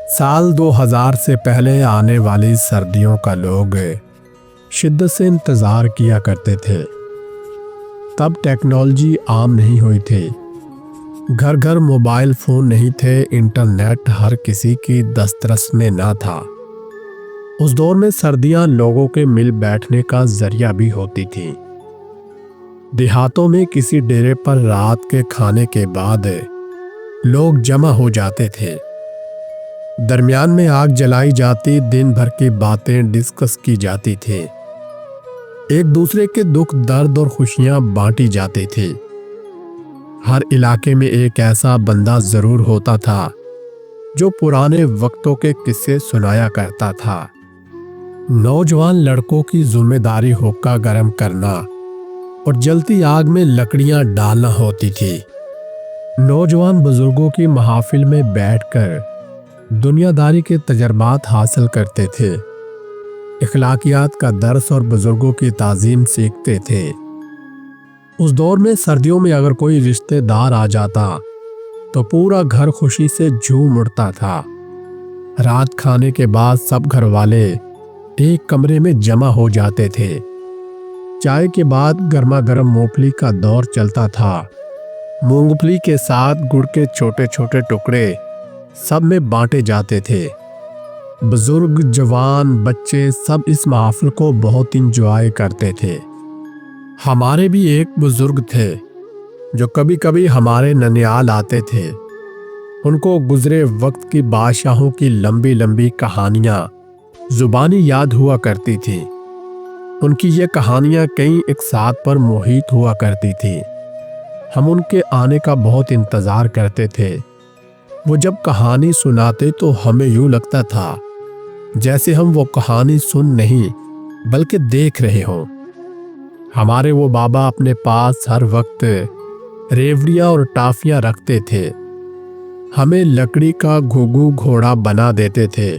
سال 2000 سے پہلے آنے والی سردیوں کا لوگ شدت سے انتظار کیا کرتے تھے۔ تب ٹیکنالوجی عام نہیں ہوئی تھی، گھر گھر موبائل فون نہیں تھے، انٹرنیٹ ہر کسی کی دسترس میں نہ تھا۔ اس دور میں سردیاں لوگوں کے مل بیٹھنے کا ذریعہ بھی ہوتی تھیں۔ دیہاتوں میں کسی ڈیرے پر رات کے کھانے کے بعد لوگ جمع ہو جاتے تھے، درمیان میں آگ جلائی جاتی، دن بھر کی باتیں ڈسکس کی جاتی تھی، ایک دوسرے کے دکھ درد اور خوشیاں بانٹی جاتی تھی۔ ہر علاقے میں ایک ایسا بندہ ضرور ہوتا تھا جو پرانے وقتوں کے قصے سنایا کرتا تھا۔ نوجوان لڑکوں کی ذمہ داری حقہ گرم کرنا اور جلتی آگ میں لکڑیاں ڈالنا ہوتی تھی۔ نوجوان بزرگوں کی محافل میں بیٹھ کر دنیا داری کے تجربات حاصل کرتے تھے، اخلاقیات کا درس اور بزرگوں کی تعظیم سیکھتے تھے۔ اس دور میں سردیوں میں اگر کوئی رشتہ دار آ جاتا تو پورا گھر خوشی سے جھوم اٹھتا تھا۔ رات کھانے کے بعد سب گھر والے ایک کمرے میں جمع ہو جاتے تھے۔ چائے کے بعد گرما گرم مونگ پھلی کا دور چلتا تھا۔ مونگ پھلی کے ساتھ گڑ کے چھوٹے چھوٹے ٹکڑے سب میں بانٹے جاتے تھے۔ بزرگ، جوان، بچے سب اس محفل کو بہت انجوائے کرتے تھے۔ ہمارے بھی ایک بزرگ تھے جو کبھی کبھی ہمارے ننیال آتے تھے۔ ان کو گزرے وقت کی بادشاہوں کی لمبی لمبی کہانیاں زبانی یاد ہوا کرتی تھی۔ ان کی یہ کہانیاں کئی اقساط پر محیط ہوا کرتی تھی۔ ہم ان کے آنے کا بہت انتظار کرتے تھے۔ وہ جب کہانی سناتے تو ہمیں یوں لگتا تھا جیسے ہم وہ کہانی سن نہیں بلکہ دیکھ رہے ہوں۔ ہمارے وہ بابا اپنے پاس ہر وقت ریوڑیاں اور ٹافیاں رکھتے تھے، ہمیں لکڑی کا گھوگھو گھوڑا بنا دیتے تھے۔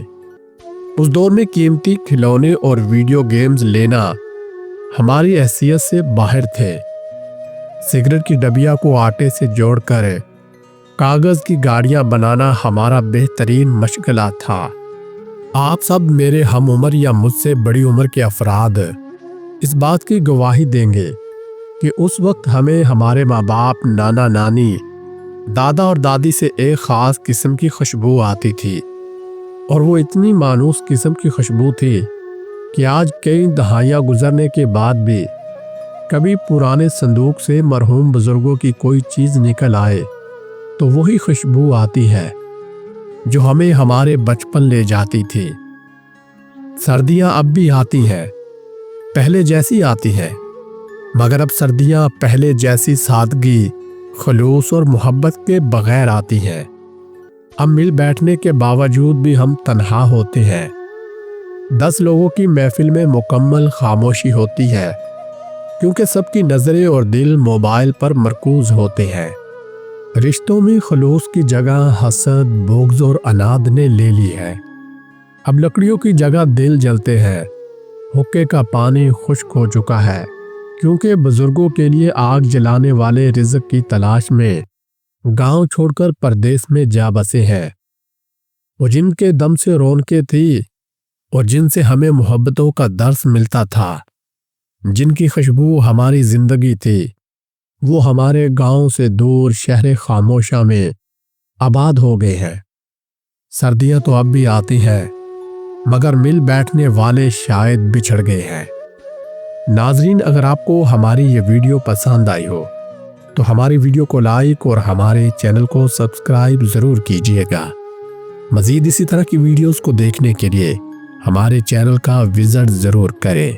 اس دور میں قیمتی کھلونے اور ویڈیو گیمز لینا ہماری حیثیت سے باہر تھے۔ سگریٹ کی ڈبیا کو آٹے سے جوڑ کر کاغذ کی گاڑیاں بنانا ہمارا بہترین مشغلہ تھا۔ آپ سب میرے ہم عمر یا مجھ سے بڑی عمر کے افراد اس بات کی گواہی دیں گے کہ اس وقت ہمیں ہمارے ماں باپ، نانا نانی، دادا اور دادی سے ایک خاص قسم کی خوشبو آتی تھی، اور وہ اتنی مانوس قسم کی خوشبو تھی کہ آج کئی دہائیاں گزرنے کے بعد بھی کبھی پرانے صندوق سے مرحوم بزرگوں کی کوئی چیز نکل آئے تو وہی خوشبو آتی ہے جو ہمیں ہمارے بچپن لے جاتی تھی۔ سردیاں اب بھی آتی ہیں، پہلے جیسی آتی ہیں، مگر اب سردیاں پہلے جیسی سادگی، خلوص اور محبت کے بغیر آتی ہیں۔ اب مل بیٹھنے کے باوجود بھی ہم تنہا ہوتے ہیں۔ 10 لوگوں کی محفل میں مکمل خاموشی ہوتی ہے، کیونکہ سب کی نظریں اور دل موبائل پر مرکوز ہوتے ہیں۔ رشتوں میں خلوص کی جگہ حسد، بغض اور اناد نے لے لی ہے۔ اب لکڑیوں کی جگہ دل جلتے ہیں، حقے کا پانی خشک ہو چکا ہے، کیونکہ بزرگوں کے لیے آگ جلانے والے رزق کی تلاش میں گاؤں چھوڑ کر پردیس میں جا بسے ہیں۔ وہ جن کے دم سے رونقیں تھی اور جن سے ہمیں محبتوں کا درس ملتا تھا، جن کی خوشبو ہماری زندگی تھی، وہ ہمارے گاؤں سے دور شہر خاموشہ میں آباد ہو گئے ہیں۔ سردیاں تو اب بھی آتی ہیں، مگر مل بیٹھنے والے شاید بچھڑ گئے ہیں۔ ناظرین، اگر آپ کو ہماری یہ ویڈیو پسند آئی ہو تو ہماری ویڈیو کو لائک اور ہمارے چینل کو سبسکرائب ضرور کیجیے گا۔ مزید اسی طرح کی ویڈیوز کو دیکھنے کے لیے ہمارے چینل کا وزٹ ضرور کریں۔